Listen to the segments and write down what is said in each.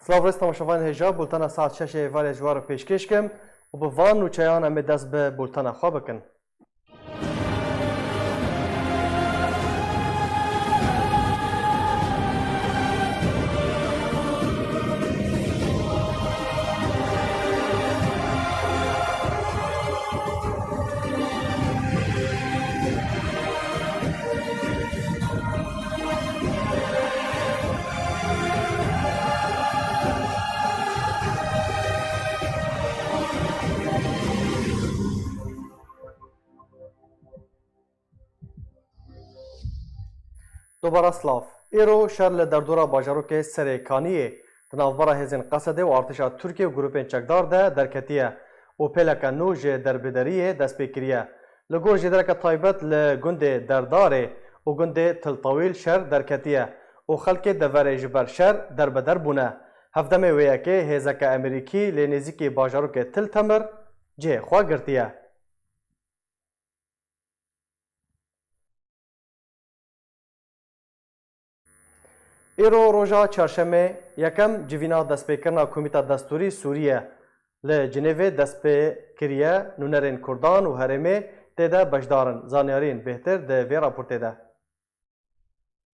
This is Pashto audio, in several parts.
سلاویست تماشاوان هجا بولتنا ساعت 6 ولی جوار پیشکش کم و به وان و چیان ام دست به بولتنا خواب بکن. دوباره سلاف ایرو شرل در دورا باجاروک سریکانیه دنافبرا هزین قصده و ارتشا ترکیه و گروپین چکدار ده درکتیه و پیلکا نو جه دربدریه دست پیکریه لگور جدرک طایبت لگنده درداره و گنده تلطویل شر درکتیه و خلک دوره جبر شر دربدر بونه هفدم ویاکه هزک امریکی لنزیکی باجاروک تل تمر جه خواه گرتیه ایرو روژا چهارشنبه یکم جوینا دستپیکرنا کمیته دستوری سوریه لجنیو دستپیکریه نونرین کردان و هرمه تیده بشدارن زانیارین بهتر ده وی راپورته ده.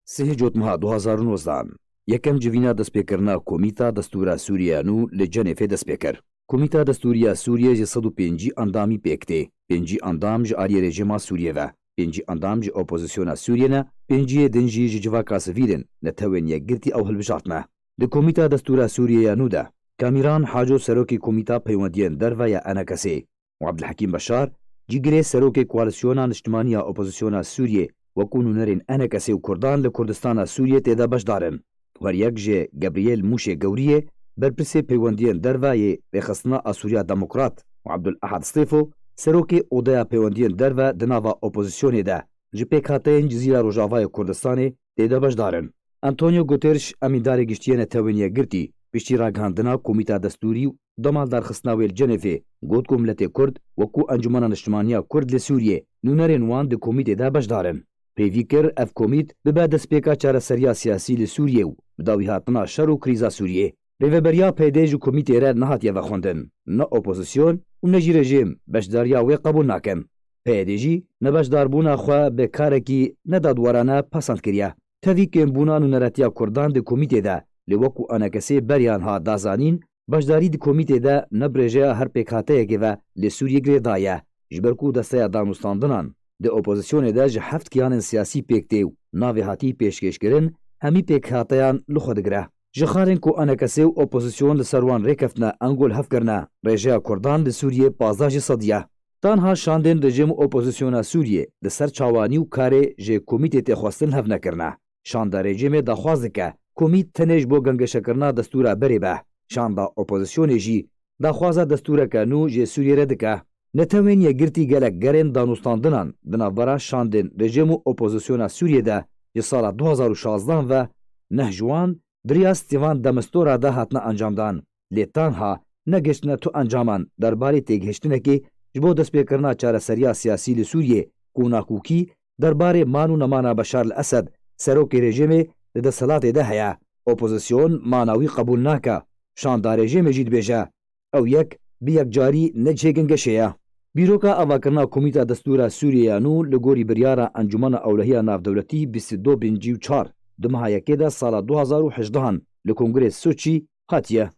3 جوتمها 2019 یکم جوینا دستپیکرنا کمیته دستورا سوریه نو لجنیو دستپیکر. کمیته دستوری سوریه جه 105 اندامی پیکته 5 اندام جه آری رژیما سوریه و 5 اندام جه اپوزیسیونا سوریه نه 5 دنجی جه جواکا سویرن نتوین یک گرتی او هلبجارتنه. ده کمیته دستورا سوریه نو ده کامیران حاجو سروکی کمیته پیوندین در و یا انکسی و عبدالحکیم بشار جیگره سروکی کوالسیونا نشتمانی اپوزیسیونا سوریه و کونونرین انکسی و کردان لکردستان سوریه تیدا بشدارن. ور یک جه گبریل موشه گوریه برپرسی پیوندین دروای بخصنا اسوریا دموکرات و عبدالاحد سطیفو سروکی اودیا پیوندین دروا دناوا اپوزیسیونی ده جپی کاتین جزیره روجاوای کردستانی دیده بشدارن. انتونیو گوترش امیندار گشتین توینیه گرتی پشتی راگهاندنا کمیته دستوری دمالدار خصناویل جنفی گوت کوملت کرد وکو انجمن نشتمانیا کرد لسوریه نونرین وان ده کمیته ده بشدارن. پیویکر اف کومیت به دسپیکا چاره سریا سیاسی لسوریه و بداوی هاتنا شر و کریزا سوریه ریوبریا پیدیج و کمیته را نهاتیه و خوندن نه اپوزیسیون و نه جی رژیم بشداریا وی قبول ناکن. پیدیجی نه بشداربونا خوا به کارکی نه دادوارانه پسند کریه. تاویکن بونا نونراتیا کردان ده کمیته ده لوکو انکسی بریان ها دازانین بشداری ده کمیته ده نه برژه هر پیکاته که و لسوریه گریدایه جبرکو دسته دانوستاندنان ده اپوزیسیون ده جه هفت کیان سیاسی پیکتیو ناوی هاتی پیشکش کرن همی پیکاتیان لخودگره. جخارن کو انکسی و اپوزیسیون لسروان ریکفتنا انگول هف کرنا رژه کردان لسوریه 15 صدیه. تنها شاندن رژیم اپوزیسیون سوریه لسر چاوانی و کار جه کمیته تخواستن هف نکرنا. شاندا رژیم دخواست که کمیت تنج بو گنگش کرنا دستورا بری به. شاندا اپوزیسیون جی دخواست دستورا که نو جه سوریه ردکه. نتوین یا گرتی گلک گرن دانوستاندنان دنابرا شاندن رژیم اپوزیسیون سوریه ده جه سال 2016 و نهجوان دریا ستیوان دمستورا ده هاتنا انجامدان لیتان ها نگشتنا تو انجامان درباره تیگهشتنه که جبو دست پیکرنا چاره سریا سیاسی لسوریه کوناکوکی درباره مانو نمانا بشار الاسد سروکی رژیم ده صلات ده هیا اپوزیسیون ماناوی قبول ناکا شاندا رژیم جید بیجا او یک بیک جاری نجه گنگشه بیروکا اواکرنا کمیتا دستورا سوریه نو لگوری بریارا انجمن اولهی ناف دولتی 22 بنجی و 4 di mehayekê de sala 2018 li Kongrê Soçî hatiye.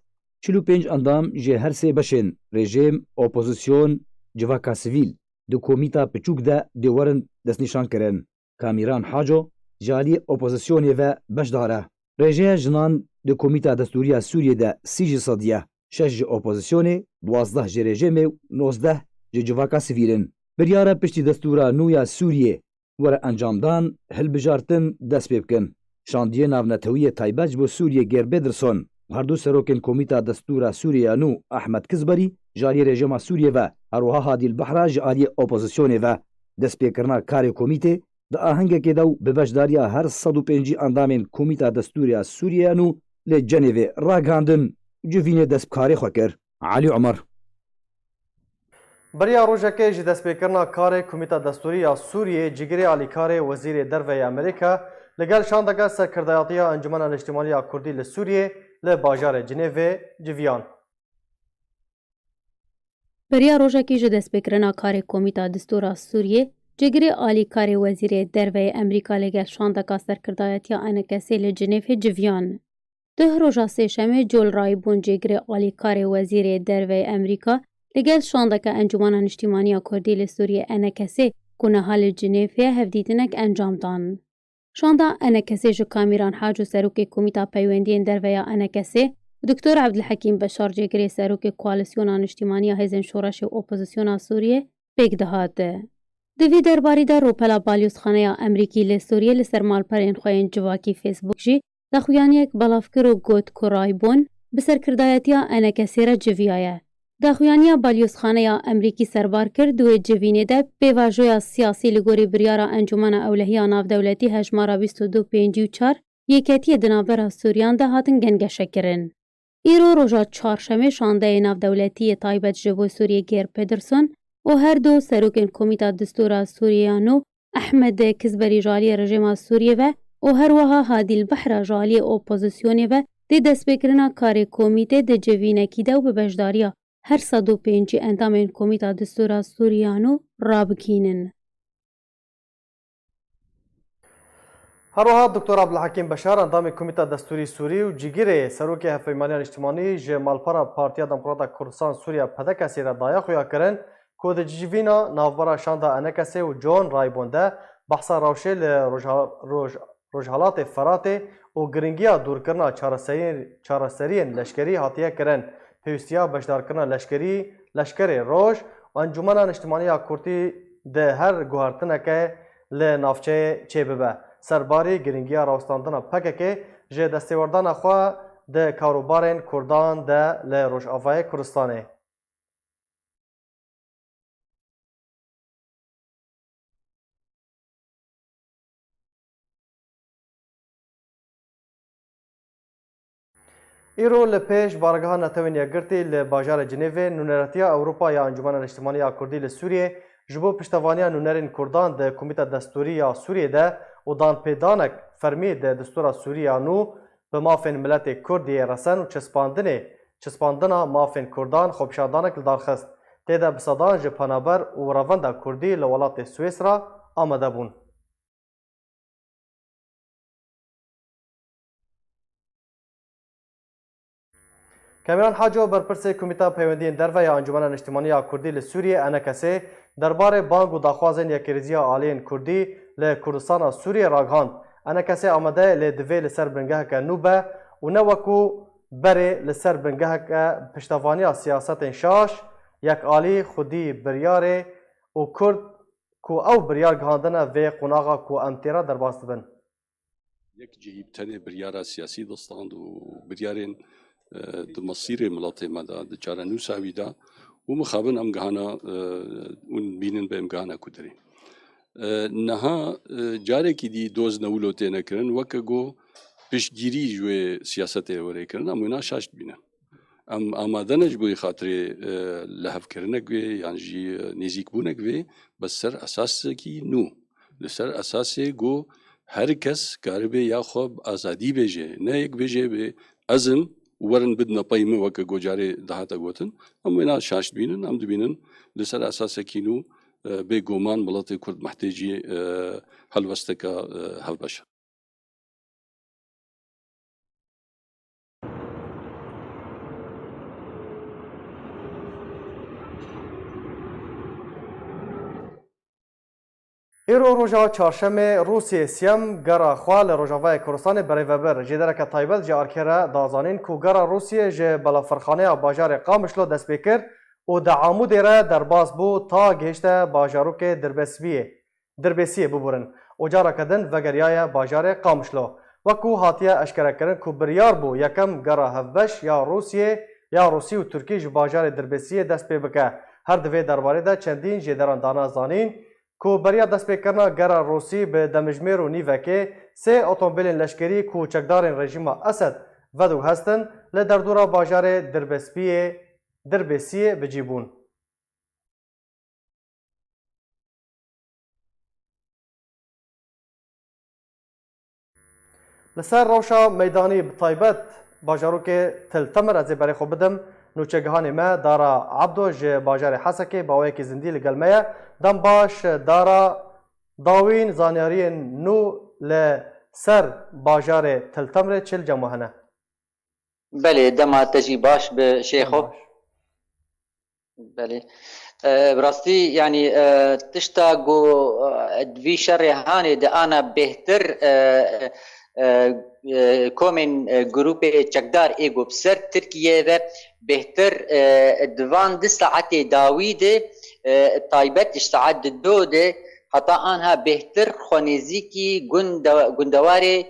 45 endam ji her sê beşên rejim, opozisyon, civaka sivîl di komîta piçûk de dê werin destnîşan kirin. Kamiran Haco ji aliyê opozisyonê ve beşdar e. Rêjeya jinan di komîta destûriya Sûriyê de 30% ye. 6 ji opozisyonê, 12 ji rejimê û 19 ji civaka sivîlin. Biryara piştî destûra nû ya Sûriyê were encamdan hilbijartin dest pê bikin. Şandiyê navnetewiyê taybet ji bo Sûriyê Gerbêdirson herdû serokên komîta destûra Sûriya nû Ahmed Kizberî ji aliyê rejima Sûriyê ve herwiha Hadîl Behra ji aliyê opozisyonê ve destpêkirina karê komîtê di ahengekê de û bi beşdariya her 105 endamên komîta destûriya Sûriya nû lê Cenevê ragihandin civînê destbikarê xwe kir. Elî Umer Beriya rojekê ji destpêkirina karê Komîta Destûrî ya Sûriyê cigirê alîkarê Wezîrê Derve ya Amerîka li gel şandeka serkirdayatiya Encumena Niştimaniya Kurdî li Sûriyê li bajarê Cinevê civiyan. Beriya rojekê ji destpêkirina karê Komîta Destûra Sûriyê cigirê alîkarê Wezîrê Derve Amerîka li gel şandeka serkirdayatiya NKSê li Cinevê civiyan. Di roja sêşemê Joel Raybûn cigirê alîkarê Wezîrê Derve Amerîka li gel şandeka Encumena Niştimaniya Kurdî li Sûriyê NKSê ku niha li Cinevê hevdîtinek encam dan. Şanda NKSê ji Kamiran Haco serokê Komîta Peywendiyên Derve ya NKSê Dr. Abdulhekîm Beşar cigirê serokê Koalîsyona Niştimaniya Hêzên Şoreşê Opozisyona Sûriyê pêk dihat. Di vî derbarî de ropela balyozxaneya Emerîkî li Sûriyê li ser malperên xwe yên civakî Facebook jî daxuyaniyek belavkir û got ku Raybûn bi serkirdayetiya NKSê re civiyaye. Daxuyaniya balyozxaneya Emerîkî serbar kir di wê civînê de pêvajoya siyasî li gorî biryara Encumena Ewlehiya Navdewletî hejmara 2254 yêketiyê di navbera Sûriyan de hatin gengeşekirin. Îro roja çarşemê şandeyê navdewletiyê taybet ji bo Sûriyê Gerbêdirson û her du serokên Komîta Destûra Sûriya nû Ahmed Kizberî ji aliyê rejima Sûriyê ve û her wiha Hadîl Behra ji aliyê opozisyonê ve dê destpêkirina karê komîtê di civînekî de û bi beşdariya her 105 endamên Komîta Destûra Sûriya nû rabikînin. Herwiha Dr. Abdulhekîm Beşar endamê Komîta Destûrî Sûrî û cigirê serokê Hevpeymaniya Niştimanî ji malpera Partiya Demokrata Kurdistan Sûriya Pedekesê re daya xuya kirin ku di civîna navbera şanda NKSê û John Raybûn de behsa rewşê li rojhilatê Feratê û giringiya dûrkirina çareseriyên leşkerî hatiye kirin. Pêwîstiya beşdarkirina leşkerê roj û Encumena Niştimaniya Kurdî di her guhertineke li navçeyê çêbibe. Serbarî giringiya rawestandina PKK ji destêwerdana xwe di karobarên Kurdan de li Rojavayê Kurdistanê. Îro li pêş bargeha netewên yekgirtî li bajarê Cinevê nûneretiya Ewropa ya Encumena Niştimaniya Kurdî li Sûriyê ji bo piştevaniya nûnerên Kurdan di Komîta Destûrî ya Sûriyê de û danpêdanek fermî di Destûra Sûriya nû bi mafên miletê Kurdiyê resen û çispandina mafên Kurdan xwepişandanek li darxist. Tê de bi sedan ji penaber û revenda Kurdî li welatê Swêsra amade bûn. Kamiran Haco berpirsê Komîta Peywendiyên Derve ya Encumena Niştimaniya Kurdî li Sûriyê NKSê derbarê bang û daxwazên yekêrîziya aliyên Kurdî li Kurdistana Sûriyê ragihand. NKSê amade lê divê li ser bingeheke nû be û ne wekû berê li ser bingeheke piştevaniya siyasetên şaş, yekalî, xwedî, biryarê û Kurd ku ew biryar gihandine vê qonaxa ku em têra derbas dibin. Yek cihî tenê biryara siyasî distand û biryarên di masîrê miletê me de di çarenûsa wî de û mixabin em gihana û bînin bi em gihana Kurdî. Niha carekî dî doz newilo têne kirin weke got piştgirî ji wê siyasetê werê kirin em wêna şaş dibînin. Em amade ne ji bo xatirê lehevkirinek wê yan jî nêzîkbûnek wê bi ser esasekî nû. Li ser esasê got her kes karibe ya xwe azadî bêje, ne yek bêje bê ezin werin bidine pey min weke gocarê dihate gotin, em wêna şaş dibînin, em dibînin li ser esasekî nû bêguman miletê Kurd mihtêjî helwesteka hevbeş. ایرو روژا چهارشنبه روسیه سیم گرا خوا ل روژاوای کوردستان بریوبر جدرک تایبت جه آرکره دازانین کو گرا روسیه جه بلافرخانه باجار قامشلو دست بکر و د عمود را در باز بو تا گهشته باجاروک دربسیه ببورن و جارا کدن وگریای باجار قامشلو وکو هاتیه اشکره کرن کو بریار بو یکم گرا هفبش یا روسی و ترکی جه باجار دربسیه دست بکه هر دوی درباره ده چندین جدران دانا زانین کو بریا دست پیکرنا گرا روسی به دمجمیر و نیوکه سه اتومبیل لشکری کو چکدارین رژیم اسد ودو هستن لدردورا باجار دربسیه بجیبون. لسر روشا میدانی بطایبت باجارو که تلتمر از برای خوب بدم نوچگهانی ما دارا عبدو جه باجار حسکه باوی که زندی لگلمه دم باش دارا داوین زانیاری نو لسر باجار تلتمر چل جمعهنه بله دم تجی باش به شیخو بله براستی یعنی تشتا گو دوی شر هانه ده آنا بهتر کومن گروپ چکدار ایگو بسر ترکیه و بهتر دوان ده ساعت داویده طایبت ساعت دو ده حتی آنها بهتر خونیزیکی گندواری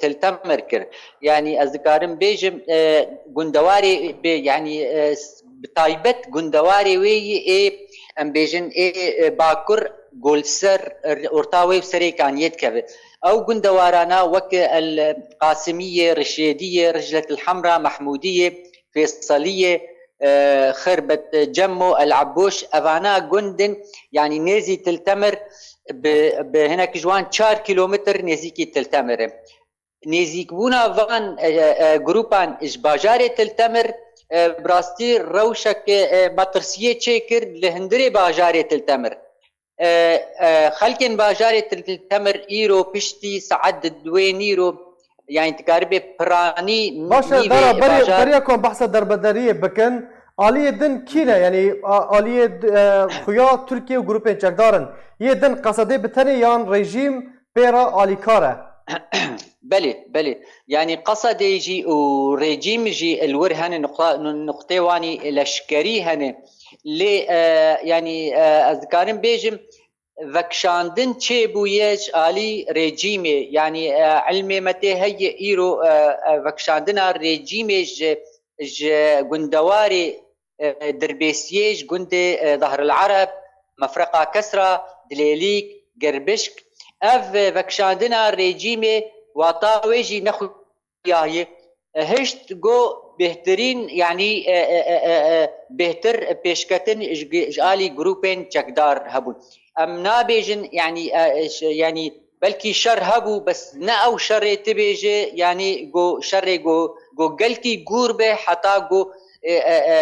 تلتمر کرد یعنی از ذکرم بیجم گندواری یعنی بطایبت گندواری وی ام بیجن باکر گولسر ارتاوی بسری کانیت که او گندوارانا وك القاسمية رشيدية رجلة الحمراء محمودية فيصلية خربت جمو العبوش افانا جندن يعني نيزي تلتمر بهناك جوان 4 كيلومتر نيزيكي تلتمر نيزيك بونا فان جروبان اجباجاري تلتمر براستي روشك مطرسية تشيكر لهندري باجاري تلتمر خلكن باجاري تلتمر ايرو بشتي سعد دوين ايرو يعني تقاربي براني باشا دارا بريا كون بحث دربدريه بكن آلية دن كينا يعني آلية خويا تركيا وجروبين چکدارن يدن قصدي بتني يان ريجيم بيرا آليكاره بله يعني قصد يجي وريجيم يجي الورهن نقطة واني لشكري هن لي يعني أذكارن بيجم وكشاندن چه بويش آلي ريجيمي يعني علمي متى هي إيرو وكشاندنا ريجيمي جندواري دربيسيج جند ظهر العرب مفرقة كسرة دليليك قربشك اف وكشاندنا ريجيمي وطاويجي نخو ياهي هشت جو بهترين يعني بهتر بيشكتن اجالي جروبين چکدار هبون ام نابيجن يعني بلكي شر هبو بس نا او شر تبيجي يعني جو شر جو قلكي قربه حتى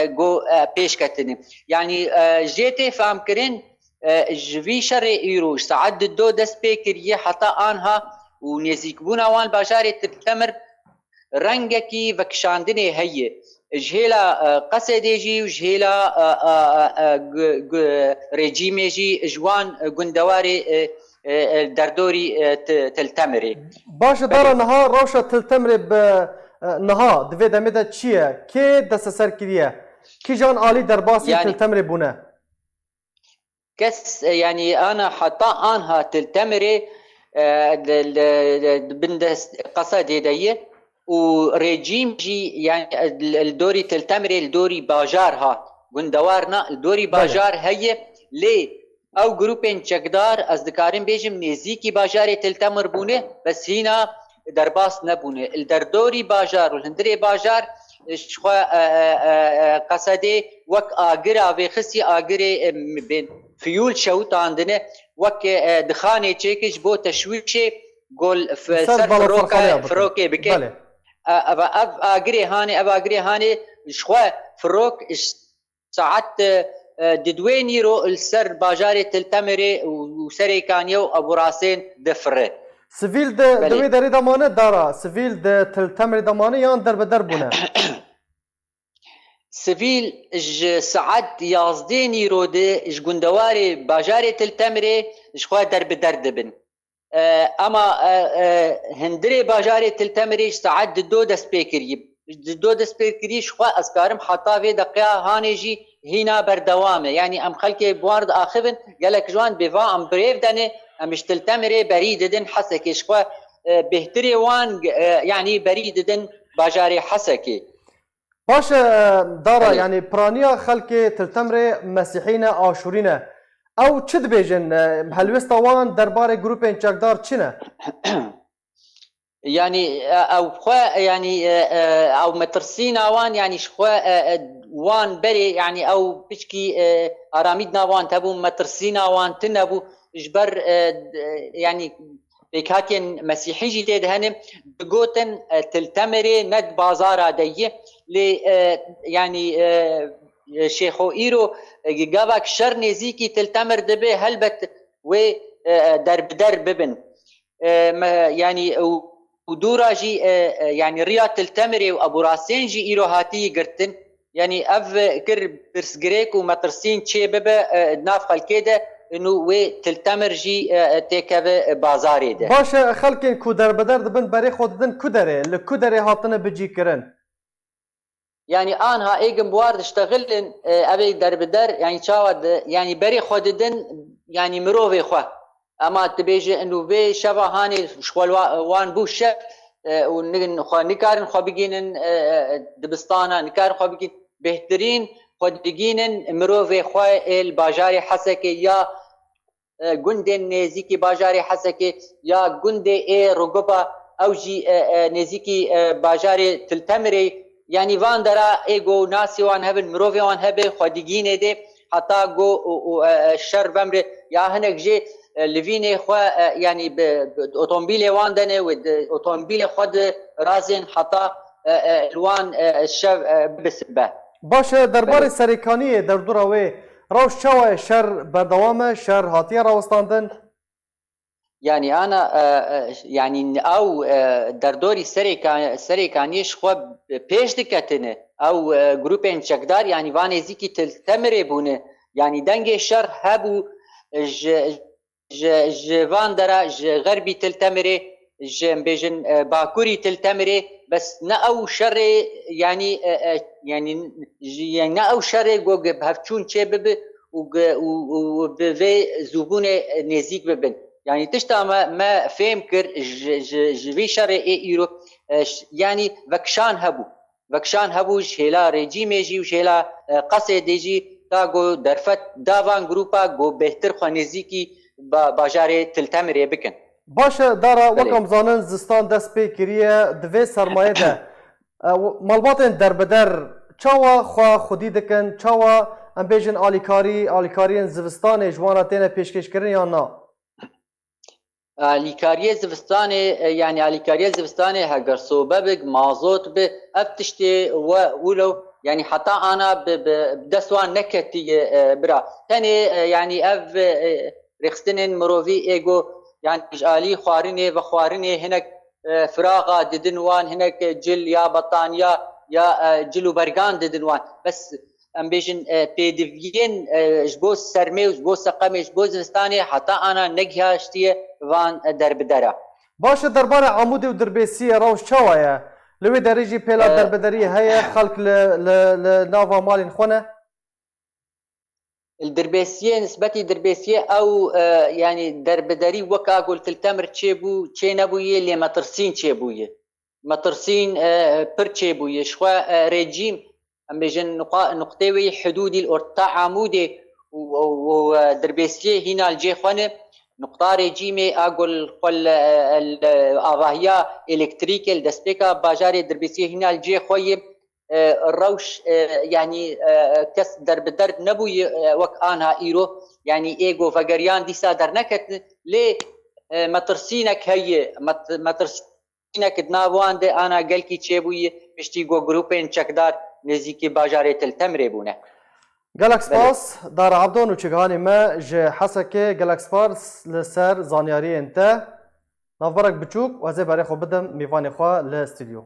جو بيشكتن يعني جيتي فهم كرين جوی شر ایروش ساعت دو دست پیکریه حتی آنها و نزیک بونا وان باجار تلتمر رنگکی وکشاندنه هیه جهلا قصدی جی و جهلا رژیمی جی جوان گندواری دردوری تلتمری باشه دارا نها روشا تلتمری نها دوی دمیده چیه؟ که دست سر کریه؟ کی جان آلی در باسی يعني تلتمری بونه؟ كس يعني انا حتى انها تلتمري بندس قصد يدي وريجيم جي يعني الدوري تلتمري الدوري باجارها گندوارنا الدوري باجار هي لي او جروبين چکدار از دکارن بيجم نزيكي باجار تلتمر بونه بس هنا درباس نبونه الدردوري باجار والهندري باجار شخوا قصدي وك آگرا و خسي آگري بين فيول شوط عندنا وك دخانه تشيكش بو تشويشه قول سر فروكي بكي اغري هاني شخوا فروك ساعات ددوين يرو السر باجاري تلتمري وسري كانيو ابو راسين دفره سفيل دوي داري دمانه دارا سفيل تلتمري دمانه يان در بدر بونه سفيل ج سعد يازديني رودي ج گندواري باجاري تلتمري ج خوا درب درد بن اما هندري باجاري تلتمري سعد دو دست بكري دو دست بكري ج خوا اسكارم حتى في دقيقه هانيجي هنا بردوامه يعني ام خلكي بوارد اخبن قالك جوان بيفا ام بريف دني ام تلتمري بريد دن حسكي ج خوا بهتري وان يعني بريد دن باجاري حسكي باش دارا يعني برانيا خلكي تلتمري مسيحيين آشورين او چه دبيجن هلوستا وان درباري جروبين چاكدار چنه؟ يعني او خوا يعني او مترسين وان يعني شخوا وان بري يعني او بشكي اراميدنا وان تبو مترسين وان تنبو جبر يعني بكاتين مسيحي جديد هنم بقوتن تلتمري ند بازارا ديه ل يعني شيخو ايرو جابك شر نزيكي تلتمر دبي هلبت و درب ببن يعني ودورا جي يعني رياض تلتمري وابو راسين جي ايرو هاتي قرتن يعني اف كر برسجريك ومترسين تشي ببا ناف خلكيده انه و تلتمر جي تيكا بازاري ده باش خلكين كو دربدر دبن بري خوددن كدري لكدري هاتنا بجي كرن يعني انها ايجن بوارد اشتغلن ابي دربدر يعني تشاود يعني بري خوددن يعني مروفي خو اما تبيجي انه في شبه هاني شوال وان بوش ونن خو نكارن خو بيجين دبستانا نكارن خو بيجين بهترين خود بيجين مروفي خو الباجاري حسكي يا گوندن نزیکی باجاری حسکی یا گوند ای رگبا او جی نزیکی باجاری تلتمری يعني وان درا ايجو ناسي وان هبن مروفي وان هبن خديجين دي حتى جو الشر بمر يا هنك جي لفيني خو يعني باوتومبيل وان دني واوتومبيل خد رازن حتى الوان الشر بسبه باش درباري سريكانيه دردورا وي روش شوى شر بردوامه شر هاتيه راوستاندن يعني انا يعني او دردوري سريكانيش خو بيش دكتنه او جروبين چكدار يعني وان زيكي تلتمري بونه يعني دنگ الشر هبو وان درا غربي تلتمري بيجن باكوري تلتمري بس ناو شر يعني ناو شر جو بهفتشون چه وبفي زبون نزيك ببن يعني تشتا ما فهم كر جوي شر ايرو يعني وكشان هبو شيلا ريجيمي جي وشيلا قصدي جي تا جو درفت داوان جروبا جو بهتر خو نزيكي باجاري تلتمري بكن باش دارا وكم زانن زستان دست پی کریه دوی سرمایه ده مالباتن دربدر چاوا خوا خودی دکن چاوا ام بیجن آلیکاری زوستان جوانا تینه پیشکش کردن یا نه؟ آلیکاری زوستان يعني آلیکاری زوستان هگر صوبه بگ مازوت به افتشتی ولو يعني حتى انا بدسوان نكتي برا تاني يعني اف رخصتن مروفي ايجو يعني جالي خوارني وخوارني هناك فراغه ددنوان هناك جل يا بطانيا يا جلو برغان ددنوان بس ام بيجن بيدفين جبوس سرمي وجبوس سقمي جبوس زستاني حتى انا نجها شتي وان دربدرا باش دربار عمودي ودربيسيه روش چاوايا لوي دريجي بيلا دربدري هي خلق لنافا مالين خونه الدربيسيه نسبتي دربيسيه او يعني دربدري وكا قلت التمر تشيبو تشينبويه اللي مترسين تشيبويه مترسين بر تشيبويه شوا ريجيم ام بيجن نقطوي حدودي الارتاع عمودي ودربيسيه هنا الجي خونه نقطه ريجيمي اقول قل اواهيا الكتريكال دسبيكا باجاري دربيسيه هنا الجي خويه الروش يعني كس درب درد نبوي وك انها ايرو يعني ايجو فقريان دي صادر نكت ليه مترسينك هي مترسينك دناوان دي انا قلكي تشيبوي بشتي جو جروبين چكدار نزيكي باجاري تلتمري بونه گلک سپاس دار عبدون و چگهانی ما جه حسکه گلک سپاس لسر زانیاری انت نافبرک بچوک و ازی برای خو بدم میوانی خواه لاستودیو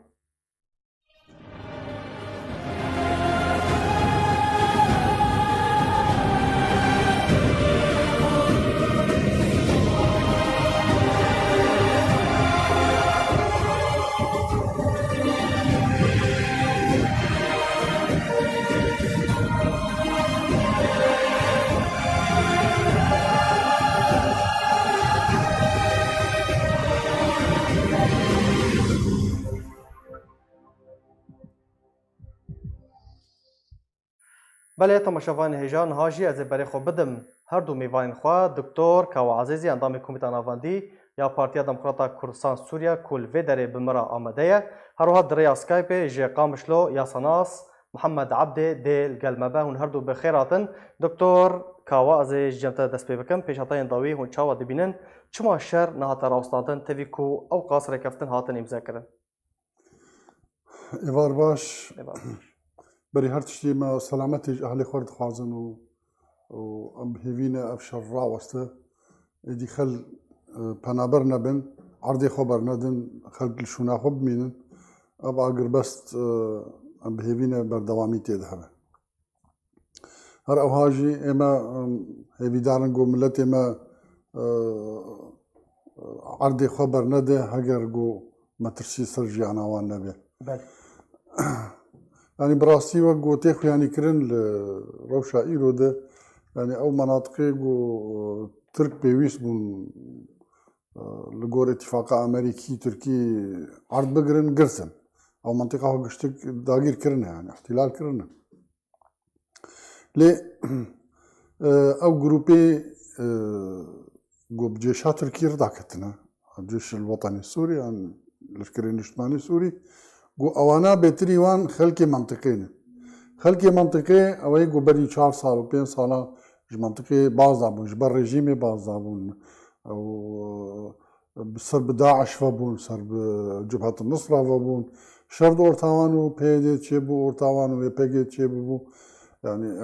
بله تماشاوان هیجان هاجی از برای خو بدم هر دو میوان خوا دکتر کاو عزیزی اندام کمیته ناواندی یا پارتیا دموکراتا کردستان سوریا کل و دره بمرا آمده هر وها دریا سکایپ جه قامشلو یا سناس محمد عبد دل گلمبه هون هر دو بخیراتن دکتر کاو عزیز جمتا دست پی بکم پیش هاتای داوی هون چاوا دبینن چما شر نهاتا راستادن توی کو او قاصر کفتن هاتن امضا کرن ایوار باش بری هر تشتی ما سلامتی اهل خورد خوازن و ام هیوینه افشار راوسته ایدی خل پنابر نبن عرضی خبر ندن خلق شونا خب مینن اب اگر بست ام هیوینه بردوامی تیده همه هر اوهاجی اما هیوی دارن گو ملت اما عرضی خبر نده هگر گو مترسی سرجی عناوان نبه بله يعني براسي وقو تيخو يعني كرن لروشا إيرو ده يعني أو مناطقي قو ترك بيويس بون لقور اتفاقا أمريكي تركي عرض بقرن قرسن أو منطقة هو قشتك داقير كرنها يعني احتلال كرنها لي أو جروبي قو بجيشات تركي رداكتنا الجيش الوطني السوري يعني العسكري الاجتماعي السوري گو اوانا بهتری وان خلکی منطقه نه خلکی منطقه اوی گو بری 4 سال و 5 سال منطقه باز دابون جبر رژیم باز دابون او سر بداعش وابون سر بجبهة النصرة وابون شرد اورتاوانو پیده چه بو اورتاوانو پیده چه بو يعني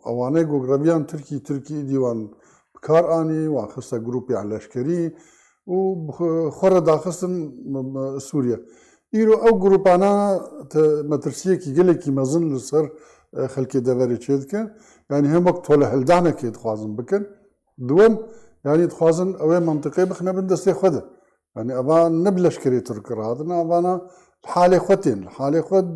اوانا گو غربیان ترکی دیوان بکار آنی و خسته گروپی عسکری و خور داخستن سوريا ایرو او گروپانا مترسیه کی گله کی مزن لسر خلکی دوري چید که يعني هم وقت ولا هلدانا كي تخوازن بكن دوم يعني تخوازن اوي منطقي بخنا بندستي خده يعني ابان نبلش كري تركر هذا ابانا حالي خوتين حالي خود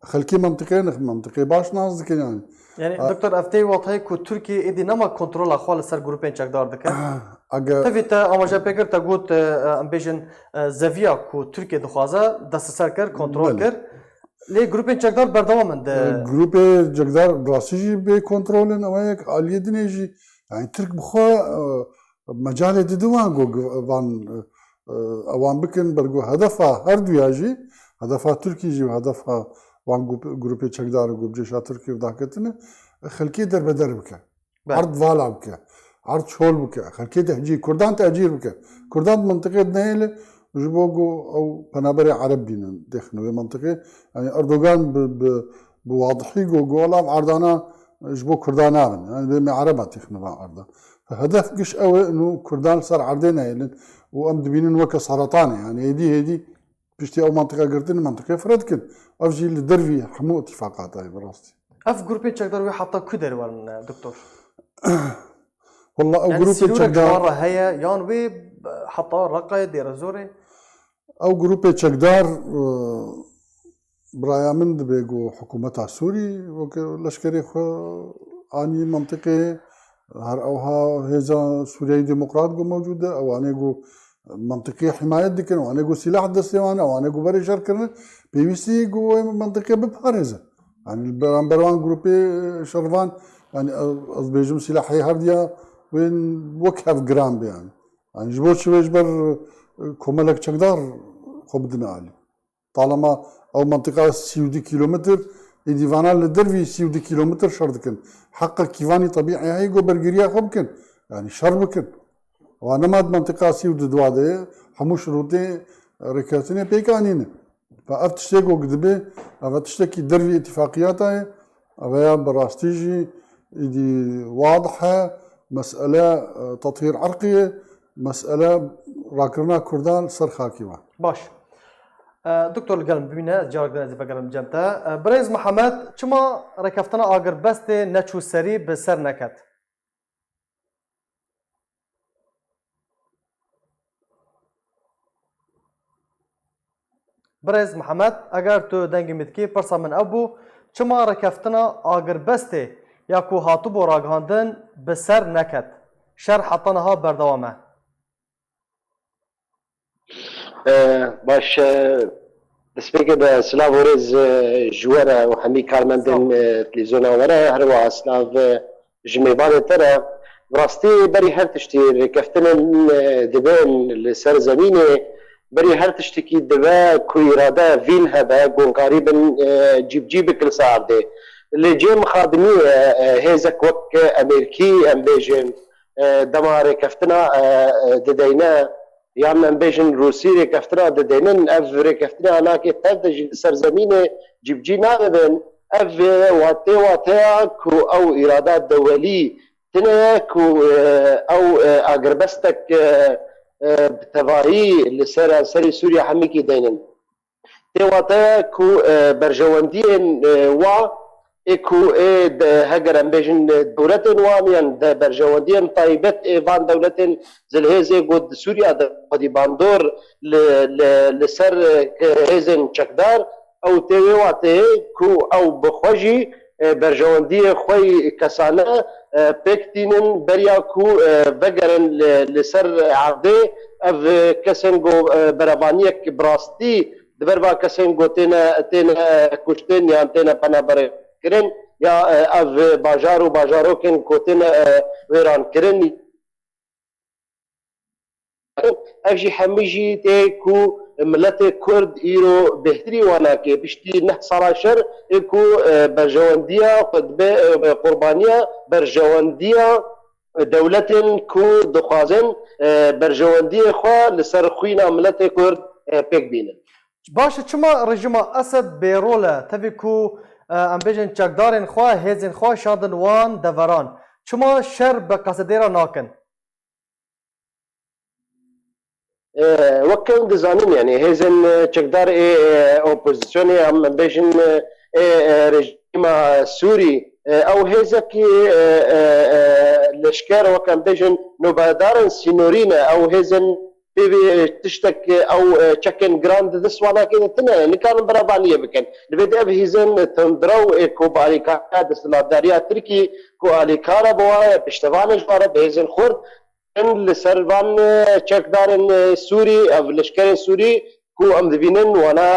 خلكي منطقين منطقي باش نازك يعني دكتور افتي وطهي كو تركي ادي نما كنترول اخوال سر جروبين چاكدار دكن تفيتا اما جا بيكر تاغوت امبيجن زافيا كو تركي دخوازا دست سر كر كنترول كر لي جروبين چاكدار بردوامن ده جروبي چاكدار براسيجي بي كنترولن اويك علي دنيجي يعني ترك بخو مجال ددوان جو وان اوان بكن برغو هدفها هردوياجي هدفها تركي جي وهدفها وان جروبي چاكدار جو بجيشا تركي وداكتنا خلكي در بدر بك عرض فالا بك عرض شول بك خلكي تهجير كردان تهجير بك كردان منطقة نايلة جبوغو او بنابري عرب بينا دخنو منطقة يعني اردوغان بواضحي جو عرضانا جبو كردان آمن يعني بما عربة تخنو عرضا فهدف قش قوي انه كردان صار عرضين هايلن وام دبينن وكا سرطاني يعني هيدي بشتي او منطقة قرتين منطقة فردكن افجي لدرفي حمو اتفاقات هاي براستي اف جروبين چاكدار وي حتى كدر ورن دكتور والله او يعني جروبي چاكدار مرة هيا يان وي حتى رقة دير زوري او جروبي چاكدار برايا من دبيجو حكومتها سوري لشكري خو اني منطقة هر اوها هيزا سوريا ديمقراط جو موجودة او اني جو منطقة حماية دكن وانا جو سلاح دستيوان او انا جو بري شركرنا بيويسي جو منطقة ببارزة يعني البروان جروبي شرفان يعني أزبيجم سلاحي هرديا وين وكهف جرام يعني جبوت شوي جبر كملك شقدار خبدنا علي طالما أو منطقة 60 كيلومتر إديفانا للدرفي 60 كيلومتر شردكن حق كيفاني طبيعي هاي جو برجريا خبكن يعني شربكن وأنا ما منطقة 60 دوادة حموش شروطي ركاتين بيكانين فأفتشتكو قدبي أفتشتكي درفي اتفاقياتها أبيا براستيجي إدي واضحة مسألة تطهير عرقية مسألة راكرنا كردان سر خاكيوان باش دكتور القلم ببينا جارك دنا زي قلم جمتا بريز محمد چما ركفتنا آگر بست نچو سري بسر نكت بريز محمد اگر تو دنگ متكي پرسا من ابو چما ركفتنا آگر بست ياكو هاتو بو راگهاندن بسر نكت شر حطنها بردوامه باش دسپێکە سلااوۆرێز ژوەرە و هەمی کارمەندن تلویزیۆنە وەرە هەروە سلااو ژمێبانێ تەرە ڕاستی بەری هەر تشتی ڕێکەفتنن دەبێن لەسەر زەمینێ بەری هەر تشتێکی دەبە کویرادە ڤین هەبە گۆنکاری بن جیبجی بکن ساردێ لە جێ مخادمی هێزەک وەک ئەمریکی ئەم بێژن دەما ڕێکەفتنا دەدەینە یان ئەم بێژن رووسی ڕێکەفتنا دەدەێنن ئەف ڕێکەفتنا ناکێت هەر دەژی سەرزەمینێ جیبجی نادەبن ئەف واتەیە کو ئەو ئیرادا دەوەلی تنەیە کو ئەو ئاگربەستێک بتەواهی لەسەر سەری سووریا هەمیکی دەینن تێواتەیە کو بەرژەوەندیên وا ئێکو هەگەر ئەم بێژن دەولەتên wan yan بەرژەوەندیên تایبەت van dewletên zilhêzê got Sûriya de xwedî bandor li ser hêzên çekdar ew tê wê wateyê ku ew bixwe jî berjewendiyê xwe kesane pêk tînin beriya ku vegerin li ser erdê ev kesên got berevaniyek bi rastî di ber va kesên got têne kuştin yan têne penaberkirin ya ev bajar û bajarokên gotêne wêrankirin ev jî hemî jî tê ku milletê Kurd îro bêhtirî wanakê piştî neh sala şer ê ku berjewendiya dibe qurbaniya berjewendiya dewletên ku dixwazin berjewendiyê xwe li ser xwîna milletê Kurd pêk bînin. Baş e çima rejima Esed bêrol e tevî ku em bêjin çekdarên xwe hêzên xwe şandin wan deveran çima şer bi qasedêra nakin وەک دەزانین یعنی هێزن چەکدار ئۆپۆزیسیۆنی ئەم بێژن ڕێژیما سووری ئەو هێزێکی لەشکار وەکەم بێژن نۆبەدارن سینۆرینە ئەو هێزن پێ تشتێک ئەو چەکن گران دەستواناکێتنە نکارن بەرەبانیە بکەن دەبێت ئەو هێزن تەندرە و کۆبالیکارە دەسەڵاتداریە ترکی کو ئالیکارە بۆوایە پشتەوانش وارە بە هێزن خورد لەسەر van çekdarên Sûrî ev leşkerên Sûrî ku em dibînin wana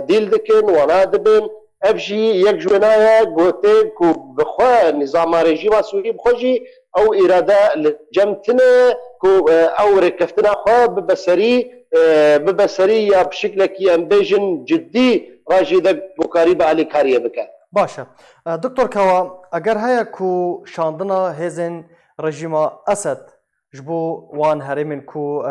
dîl dikin wana dibin ev jî yek ji wênaya gotê ku bixwe nîzama rejîma Sûrî bixwe jî ew îrade li cem tune ku ew rêkeftina xwe bibe serî ya bi şeklekî em bêjin ciddî rajî de gokarî bi alîkariyê bike. Baş e Diktor Kewa eger heye ku şandina hêzên rejîma Esed ji bo wan herêmên ku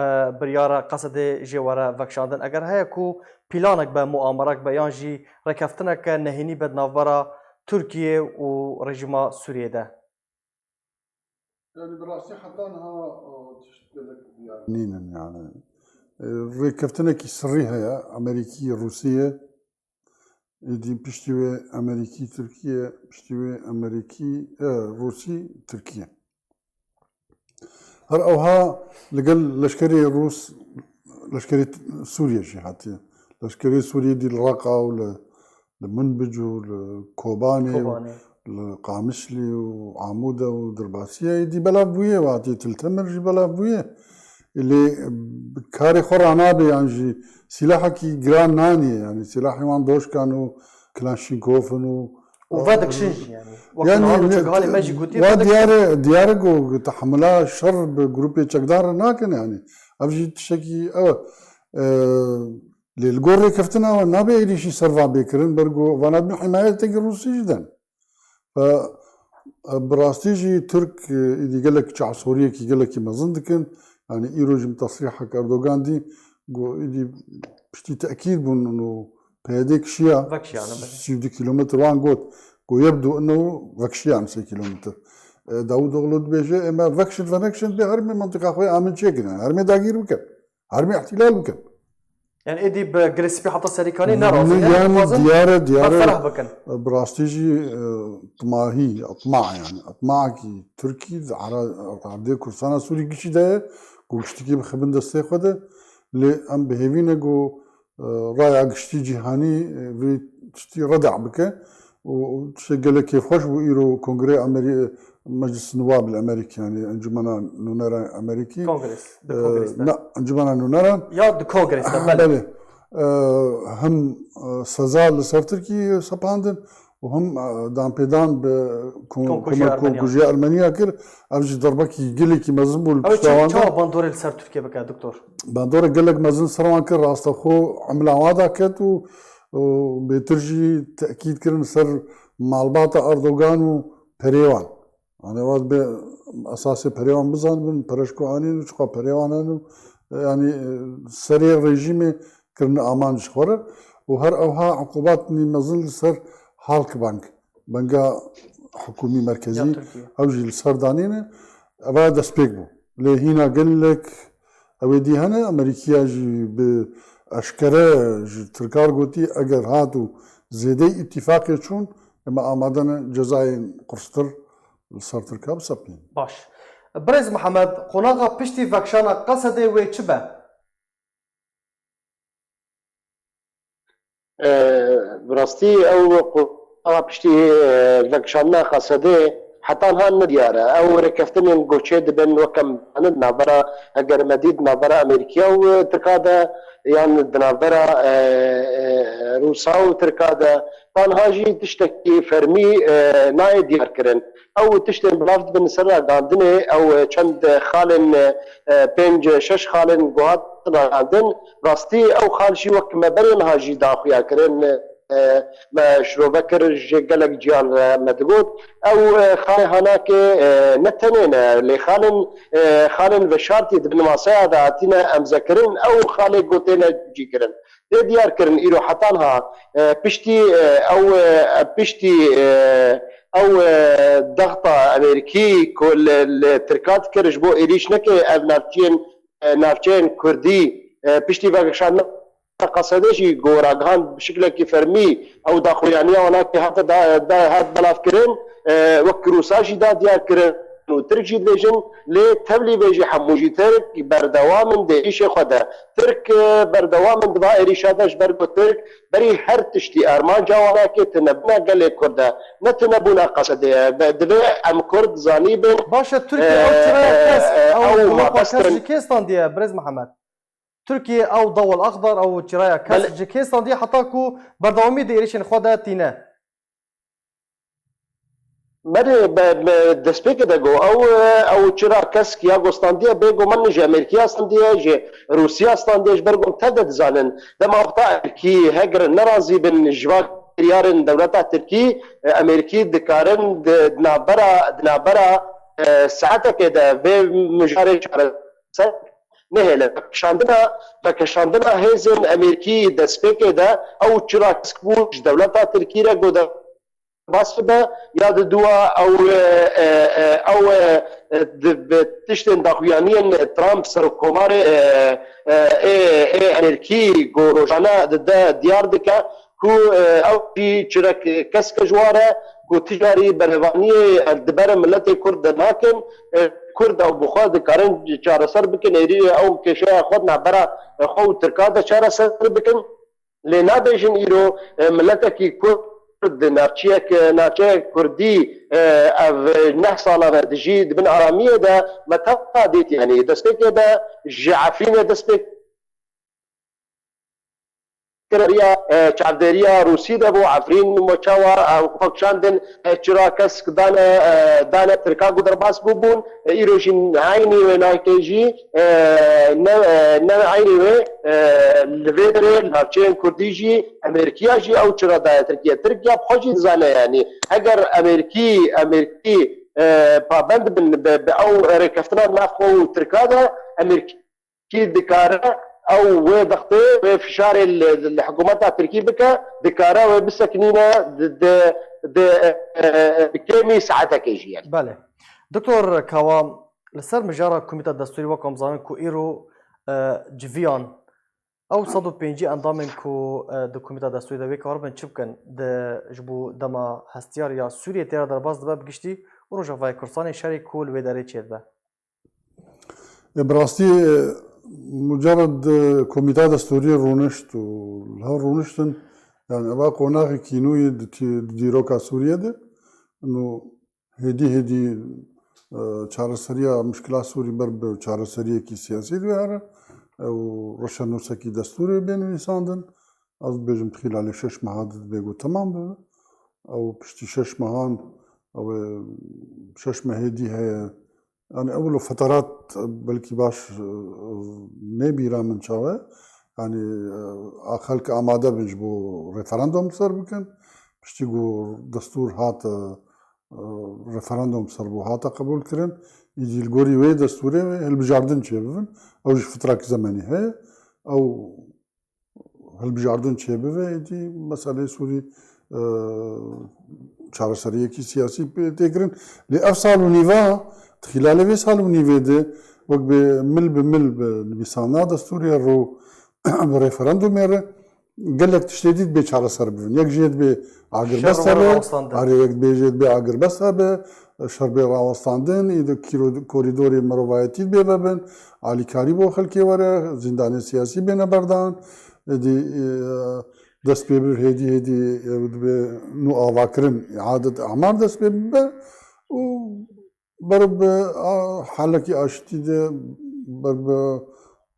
biryara Qesedê jê were vekşandin eger heye ku pîlanek be muamerek be yan jî rêkeftineke nehînî be navbera Tirkiye û rejîma Sûriyê de. Yani براستی حتی نها نینن yani rêkeftinekî sirrî heye Amerîkî Rûsiyê êdî piştî wê Amerîkî Tirkiye piştî wê Amerîkî Rûsî Tirkiye هر اوها لقل لشكري روس لشكري سوريا شي حتى لشكري سوريا دي الرقة والمنبج والكوباني والقامشلي وعمودة ودرباسية دي بلاف بوية وعطي تلتمر جي بلاف بوية اللي كاري خورانابي يعني جي سلاحكي جران ناني يعني سلاحي وان دوش كانوا كلاشينكوفن وفادك شنج يعني ديارك تحملها شر بجروبي تشكدار ناكن يعني افجي تشكي للجوري كفتنا نابي لي شي سرفا بكرن برجو وانا ابن حمايه تجي روسي جدا ف براستيجي ترك اللي قال لك تاع سوريا كي قال لك ما زندكن يعني يروج تصريحك اردوغان دي اللي بشتي تاكيد انه بهذيك شيا 60 كيلومتر وان قوت ويبدو انه فكشيان 6 كيلومتر داود اغلود بيجي اما فكشن بهرمي منطقه خويا امن شيكنا هرمي داغير بكم هرمي احتلال بكم يعني ايدي بجلسبي حتى سريكاني نرى يعني ديار براستيجي طماهي اطماع يعني اطماعكي تركي على كورسانا سوري كشي ده كوشتكي بخبن دستي خده اللي ام بهيفينا جو رايع قشتي جهاني في تشتي ردع بكه وتشجل كيف خوش ويرو كونغري مجلس النواب الامريكي يعني انجمنا نونرا امريكي كونغرس لا انجمنا نونرا يا الكونغرس بله هم سزا لەسەر ترکی سەپاندن و هەم دامپێدان بە کۆمەکۆژی ئەرمەنیا کرد ئەوژی دەربەکی گلێکی مەزن بوو چاوە باندۆرێ لەسەر تورکیە بکە دکتۆر باندۆرە گەلێک مەزن سەرمان کرد ڕاستەخۆ ئەملاوادا کرد و بێترژی تەکیدکردن سەر ماڵباتە ئەردۆگان و پەرێوان ئەوات بێ ئەساسی پەرێوان بزان بن پەرشکوانین و چقا پەرێوانان و ینی سەرێ ڕێژیمێ کردن ئامانج خۆرە و هەر ئەوها عقوباتنی مەزن لەسەر هاڵکە بانک بەنگا حکومی مرکزی ئەوژی لەسەردانێنە ئەوە دەستپێک بوو لێ هینا گەلێک ئەوێ دی هەنە ئەمریکیاژی بە ئەشکەرە ترکار گوتی ئەگەر هات و زێدەی ئیتیفاقێ چوون ئەمە ئامادەنە جەزایên قورستر لەسەر ترکا بسەپین باش برێز محەممەد قۆناغا پشتی ڤەکشانە قەسەدێ وێ چ بە براستی ئەو پشتی ڤەکشانە قەسەدێ حتانها نەدیارە ئەو ڕێکەفتنên گۆچێ دەبن وەکەم ناوبەرە هەگەرمەدید ناوبەرە ئەمریکیا و ترکادا یان دناوبەرە رووسا و ترکادا تانهاژی تشتێکی فەرمی نایە دیارکردن ئەو تشتێن بڵاو دبن سەر گاندنێ ئەو چەند خاڵن 5-6 خاڵن گوهاتدن ڕاستی ئەو خاڵشی وەک مەبەرێن هاژی داخویاکردن شرۆڤەکر ژێ گەلک گیان مەدگوت ئەو خاڵی هەناکێ نەتەنێنە لێ خاڵن ڤەشارتی دبن ماسەیادا هاتینە ئەمزەکردن ئەو خاڵێ گوتێنە جیکردن دێ دیارکردن ئیرۆ حتانها پشتی ئەو دەغتا ئەمریکی ترکات کردش بۆ عێریش نەکێ ئەv ناوچەیەن کوردی پشتی ڤەکشان قەسەدێژی گۆڕاگەهان بشکلێکی فەرمی ئەو داخۆیانیە وەناکە هات بەڵاوکردن وەک رووساژی دا دیارکردن و ترکجی دێژن لێ تەبلی بێژی هەمووژی ترک بەردەوامن دێریشێ خۆدە ترک بەردەوامن دبا عێریشادەش بەرگۆ ترک بەری هەر تشتی ئەرمانجا وەناکێ تنەبنە گەلێ کوردە نەتنەبوونە قەسەدەیە دەبێ ئەم کورد زانی بن باشە تورکیا کێستان دیە برێز محەممەد تورکیە ئەو دەوڵ ئەخضر ئەو چرایە کەس ji kêstan diye heta ku berdewamî di êrişên xwe de tîne berê destpêkê de got ew çira kesk ya gostandiye bêgo min ji Amerîkaya standiye ji Rûsya standiye ji ber got te de dizanin dema wexta Erkî heger nerazî bin ji va kiryarên dewleta Tirkî Amerîkî dikarin di navbera saetekê de vê mijarê çareser nehêle vekeşandina hêzên Amerîkî destpêkê de ew çira kesk bû ji dewleta Tirkî re got bas be ya di duwa ew tiştên daxuyaniyên Trump serokkomarê Amerîkî got rojane dide diyar dike ku ew jî çirek kesk ji ware ku tijarî berhevaniyê diber milletê Kurd de nakin Kurd ew bi xwe dikarin çareser bikin êrî ew kêşeya xwe navbera xwe û tirka de çareser bikin lê nabêjin îro milletekî Kurd navçeyek Kurdî ev neh salan ve dijî dibin aramiyê de me ta dît yanî destpêkê de ji Efrînê destpêk çavdêriya Rûsî de bû Efrîn moçawa xwekşandin çira kesk dane Tirka got derbas bûbûn îro jî aynî wê nakê jî ne aynî wê li vê derê navçeyên Kurdî jî Amerîkiya jî ew çira daye Tirkiye Tirkiya xwe jî dizane yanî heger Amerîkî pabend bin bi ew rêkeftina nav xwe û Tirka de Amerîkî dikare ew wê dixtê wê fişarê li hikûmeta Tirkî bike dikare wê bisekinîne bi kêmî saetekê jî yani. Belê. Doktor Kawa li ser mijara Komîta Destûrî wek zanin ku îro civiyan ew 105 endamên ku di Komîta Destûrî de wê kar bin çi bikin ji bo dema hestiyariya Sûriyê têra derbas dibe bi giştî û Rojavayê Kurdistanê şerê ku li wê derê çê dibe. Bi rastî مجرد کمیته دستوری رونشت و ها رونشتن yani eva konağı kinuyu diroka Suriye'de no hedi çareseriya müşkila Suriye ber çareseriye ki siyasi ve ara او روشنوسکی دستوری بنویساندن از بجم خلال 6 ماه بگو تمام به او پشتی 6 ماهان او 6 ماه دی هي يعني اول فترات بلكي باش نبيرا من شوه يعني خلق آماده بنجبو ريفرندوم سر بكن بشتيقو دستور هات ريفرندوم سر بو هاتا قبول كرن يجي الجوري وي دستوري هل بجاردن شبابن او جي فترة زماني هي او هل بجاردن شبابه يجي مسألة سوري چهار سریه کی سیاسی تکرن لأفصل ونيفا خلال بيسال ونيفا ده وقت بمل بسانا دستوري الرو بريفرندوم يره قال لك تشتديد بيشارة سربين يك جيت بعقر بس هذا يك بيجيت بعقر بس هذا شربي راوستاندن إذا كوريدوري مروفايتي بيبابن علي كاريبو خلكي ورا زندان سياسي بين بردان دي دست بيبر هدي نو آواكرن إعادة أعمار دست بيبر و برب حالكي أشتي ده برب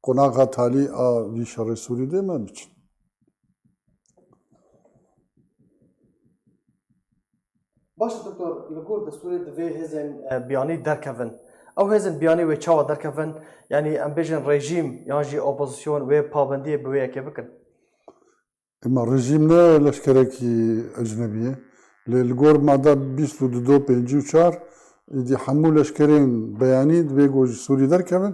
قناعة تالي في شر سوري ده ما بيجي. باش دكتور لگور دستوری دوی هزن بیانی درکفن او هزن بیانی و چاوا درکفن یعنی ام بیژن رژیم یان جی اپوزیسیون و پابندی بوی که بکن اما رژیم نه لشکرکی اجنبیه لگور ماده 22 54 دی حمول لشکرین بیانی دوی گو سوری درکفن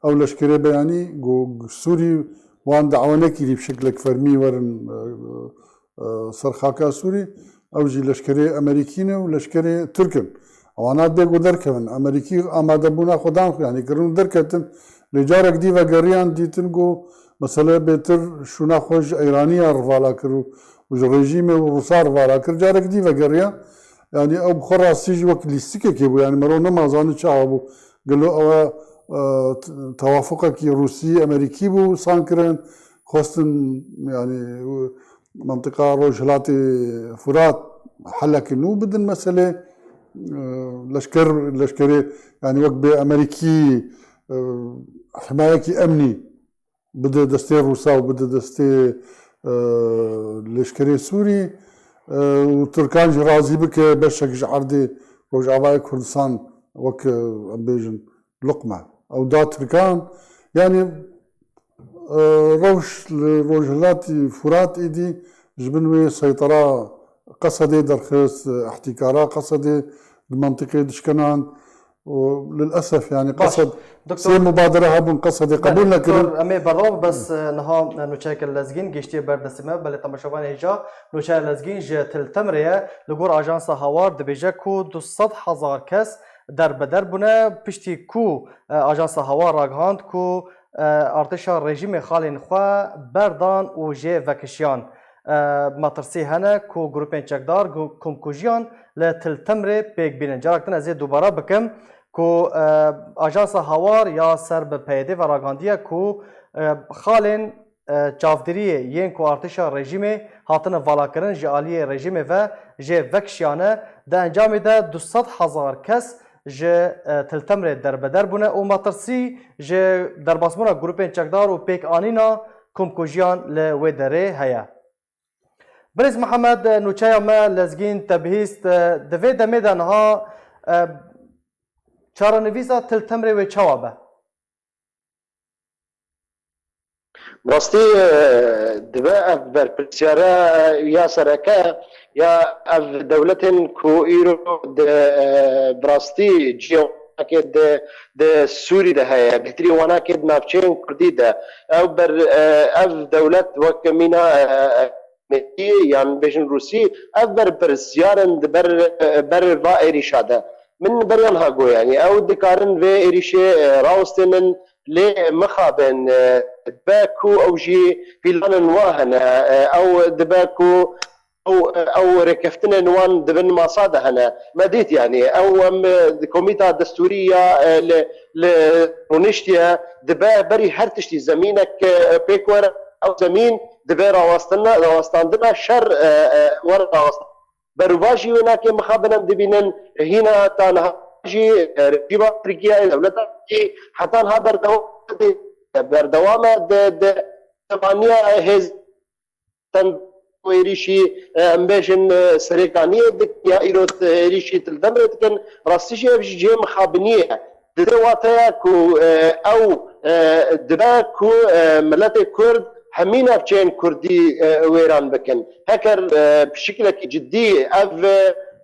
او لشکری بیانی گو سوری وان دعوانه کی بشکل فرمی ورن سرخاکا سوری او جي لشکری امریکینه و لشکری ترکن اوانات بيگو درکن امریکی آماده بونا خودان يعني کرون درکتن لجارك دي و گریان دیتن گو مثلا بهتر شونا خوش ایرانی روالا کرو و رژیم روسا روالا کر جارك دي و گریان يعني او بخراسي وقت ليستيكه كيبو يعني مرو نمازان چاوبو قالو او توافقه كي روسي امريكي بو سانكرن خوستن يعني منطقة روجلاتي فرات حلك إنه بدن مسألة لشكري يعني وقت بأمريكي حماية أمني بده دستي روسا وبده دستي لشكري سوري وتركان رازي بك بشك جعردي روجعواي كردستان وك بيجن لقمة أو دا تركان يعني روجلاتي فرات إيدي جبنوي سيطرة قصدي درخص احتكارا قصدي المنطقة دشكنان وللأسف يعني قصد سي مبادرة هابون قصدي قبول لكن أمي برضو بس نها نوشاك اللزجين جشتي بردسمة بل تماشوان هجا نوشاك اللزجين جت التمرية لجور أجانس هوار دبيجا كو 200,000 كس در بدر بنا بشتي كو أجانس هوار راجهاند كو ارتشا رژیم خالین خوا بردان و جه وکشیان ماترسی هنه کو گروپین چکدار کم کوجیان لتل تمره پیک بینن جارکتن از دوباره بکم کو آژانس هوار یا سر به پیده و راگاندیه کو خالین چافدریه ین کو ارتشا رژیم هاتن والا کرن جالی رژیم و جه وکشیانه ده انجام ده 200,000 کس جه تلتمره در بدر بونه و ماترسی جه در باسمونا گروپین چکدار و پیک آنینا کمکوژیان لوی دره هیا برز محمد نوچایا ما لزگین تبهیست دوی دمه دنها چارنویزا تلتمره و چوابه براستي دبا بر برسيارة يا سركا يا اف دولة كو ايرو براستي جيو اكيد د سوري ده هي بتري وانا اكيد نافشين كردي ده او بر اف دولة وكمينا يعني بيجن روسي اف بر برسيارن بر فائري شاده من بريان هاغو يعني او دكارن في ايريشي راوستن ليه مخابن دباكو او جي بيلان واهن او دباكو او ركفتنا نوان دبن ما صاد هنا مديت يعني او كوميتا دستوريه لونشتيا دبا بري هرتشتي زمينك بيكور او زمين دبا راوستنا شر ورا برواجي هناك مخابنا دبينن هنا تانها جي رجيبا تركيا دولة حتى هذا بردوامه د ثمانيه هز تن ويريشي امبيشن سريكانيه دك يا ايروت ريشي تلدمرت كان راستيشي بجي مخابنيه دواتها كو او دباكو ملت كرد همينا بچين كردي ويران بكن هكر بشكل جدي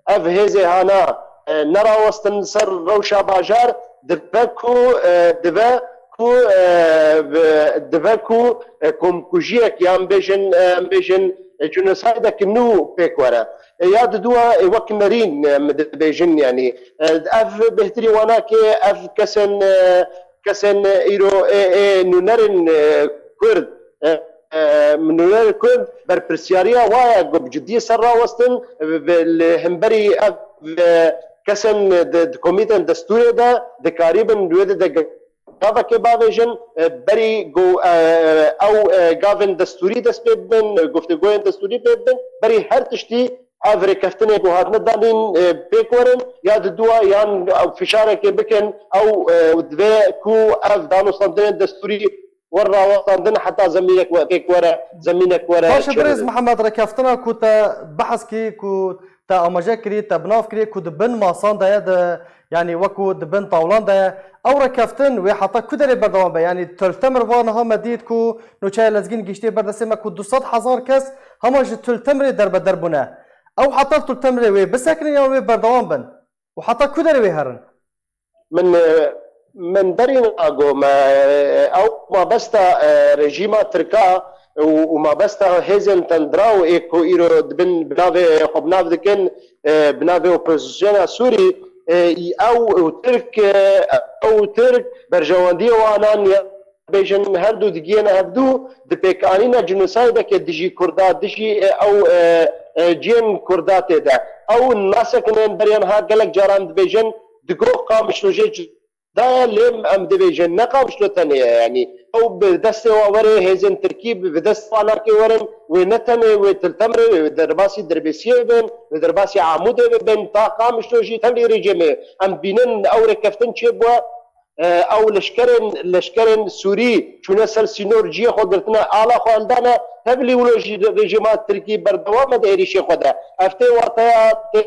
اف هزي هانا نرى وسط سر روشا باجار دباكو كم كوجيك يا امبيشن جنوسايدا كنو بيكورا ياد دوا وك مرين بيجن يعني اف بهتري وناكي اف كسن ايرو نونرن كرد من نونر كرد بربرسياريا وايا بجدية سرا وسطن بالهمبري كسن كوميتن دستوري دا دكاريبن دويد دا قاضا كبابيجن بري جو او قافن دستوري دست بيدن گفتگوين دستوري بيدن بري هر تشتي افري كفتني بو هات ندانين بيكورن ياد دوا يان او فشارك بكن او دبي كو اف دانو صندين دستوري ورا وصندنا حتى زمينك ورا باش بريز محمد ركفتنا كنت بحث كي كنت اماجا كري تبناف كري كنت بن ماسان دا يعني وكو دبن طاولان دا او ركفتن وحتى كدري بردوام يعني تلتمر وانها مديد كو نوچای لزگین گشتي بردسما كو 200,000 كس هماج تلتمر در بدربنا او حتى تلتمر وي بسكن يا وي بردوام بن وحتى كدري وي هرن من برين اغو ما بستا رجيما تركا وما بستا هيزن تندراو ايكو ايرو دبن بنافي خبناف دكن بنافي اوبوزيسيون سوري او ترك برجواندي وانان بيجن هردو دقينا هبدو دبيكانينا جنوسايدا كدجي كردا دجي او جين كردات دا او الناس كنن بريان ها قالك جاران بيجن دقو قامش لوجي دا لم ام دبيجن نقام شلو ثانيه يعني او بدست وري هيزن تركيب بدست فالاكي ورن ونتني وتلتمر درباسي دربسيه بن درباسي عمود بن طاقام شلو جي تمري رجمه ام بينن او ركفتن شبوا او لشكرن سوري شو نسل سينورجي خدرتنا على خالدانا تبلي ولوجي رجمات تركيب بردوام دايري شي خدا افتي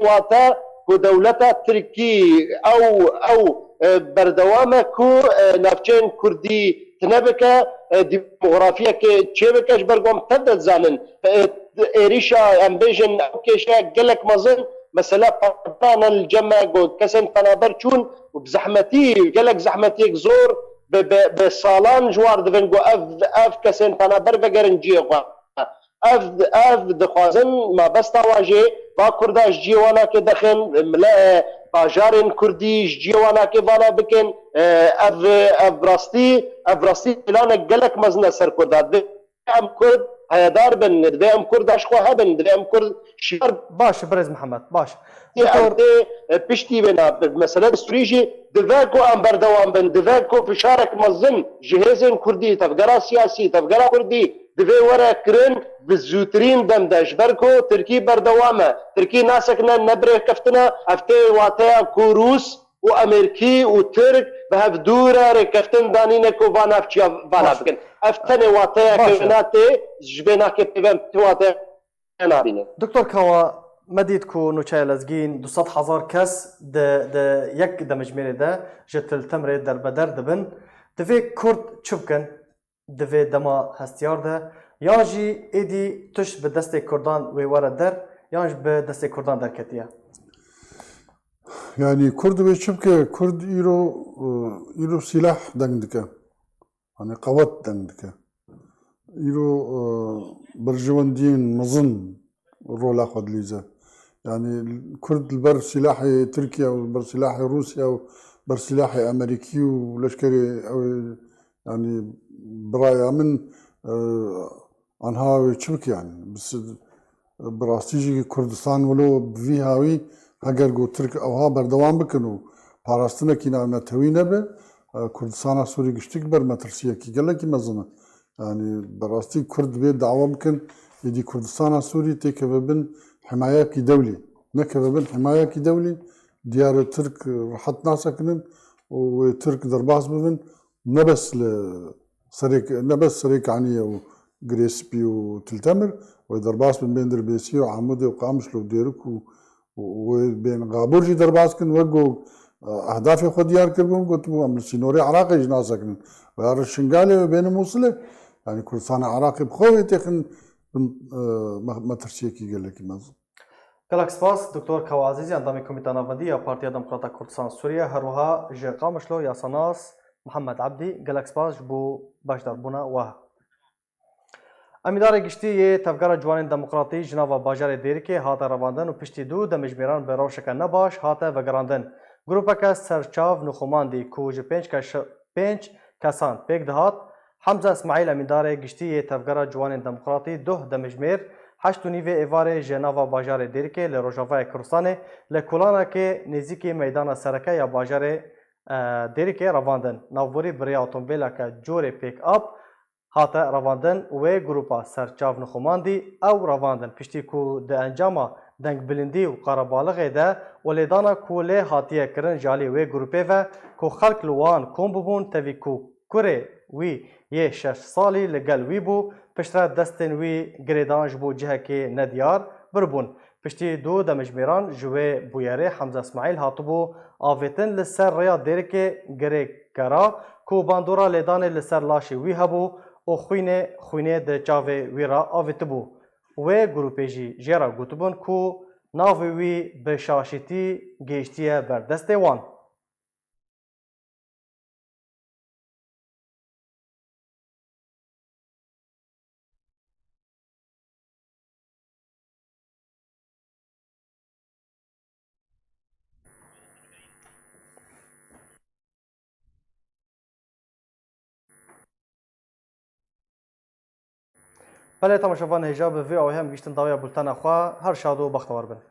واتا كدولتا تركي او بردوامه كو نافچين كردي تنبكه ديموغرافيا كي تشبكش برغم تدل زانن اريشا امبيجن كيشا قالك مازن مثلا بطانا الجمع كسن فنابرچون وبزحمتي قالك زحمتي زور بصالان جوار دفنجو اف كسن فنابر بقرنجي اف دخوازن ما بس تواجه با كرداش جيوانا كدخن ملا باجارن كردي جيوانا كفانا بكن اف براستي لانا قالك مزنا سر كردات ام كرد هيدار بن دبي ام كرداش خو هبن دبي ام كرد شر باش بريز محمد باش دكتور بشتي بنا مثلا ستريجي دفاكو ام بردوام بن دفاكو في شارك مزن جهازن كردي تفقرا سياسي تفقرا كردي دفي ورا كرن بالزوترين دمداش بركو تركي بردوامه تركي ناسكنا نبره كفتنا افتي واتيا كوروس وامريكي وترك بهف دورة ركفتن دانينك وفانافشيا فانافكن افتني واتيا كفناتي جبناكي بيبن تواتيا نابينه دكتور كوا مديد كو نوچای لزگین 200,000 کس د یک دمجمیر ده جتل تمر در بدر دبن دوی کرد چوبکن دوی دما هستیار ده یانجی ایدی تش به دست کردان وی وارد در یانج به دست کردان در کتیه يعني كرد بيشبك كرد إيرو سلاح دندكه يعني قوات دندكه إيرو برجواندين مظن رولا خد ليزا يعني كرد البر سلاحي تركيا والبر سلاحي روسيا وبر سلاحي أمريكي ولشكري يعني برايا من عنها يشبك يعني بس براستيجي كردستان ولو بفيهاوي اگر گو ترک اوها بردوام بکنو پاراستنه کی نامتوی نبه کردستان سوری گشتیک بر مترسیه کی گله کی مزنه يعني براستی کرد به دعوه بکن یدی کردستان سوری تکببن حمایه کی دولی نکببن حمایه کی دولی دیار ترک راحت ناسکنن و ترک درباس ببن نبس سريك نبس سريك عنية وجريسبي وتلتمر ودرباس من بين دربيسي وعمودي وقامش لو ديرك وبين غابورجي درباس كن وقو أهدافي خد يار كربون قلت بو أمر سينوري عراقي جناسكن ويار الشنغالي وبين موصلة يعني كردستان عراقي بخوي تخن ما ترسيكي قال لك مازن گەلک سپاس دکتۆر کەوازیزی ئەندامی کۆمیتا ناوەندی یا پارتیا دموکراتا کوردستان سووریا هەروەها ژێ قامشلۆ یاساناس محەممەد عەبدی گەلک سپاس بۆ باشداربوونا وە ئەمیدارێ گشتی یê tevgera ciwanên demokratî ji nava bajarê Dêrikê hate revandin û piştî du demijmêran bi rewşeke nebaş hate vegerandin. Grupeke serçav nixumandî ku ji pênc kesan pêk dihat, Hemza İsmaîl Emîndarê giştî yê tevgera ciwanên demokratî duh demijmêr heşt û nîvê êvarê ji nava bajarê Dêrikê li Rojavayê Kurdistanê li kolanekê nêzîkî meydana sereke ya bajarê Dêrikê revandin. Navborî biriya otomobîleke corê pêk-up hate revandin û wê grupa serçav nixumandî ew revandin piştî ku di encama dengbilindî û qerebalixê de welêdana ku lê hatiye kirin ji alî wê grupê ve ku xelk li wan kom bibûn tevî ku kurê wî yê 6 salî li gel wî bû piştre destên wî girêdan ji bo cihekê nediyar biribûn. Piştî du demijmêran ji wê bûyerê Hemza İsmaîl hatibû avêtin li ser rêya Dêrikê girêkera ku bandora lêdanê li ser laşê wî hebû û xwînê di çavê wî re avêtibû. Wê grupê jî jêra gotibûn ku navê wî bi şaşîtî gêiştiye ber destê wan. Belê temaşevan hêja bi vê awê hem gîştin dawiya bultena xwe her şad û bextewar bin.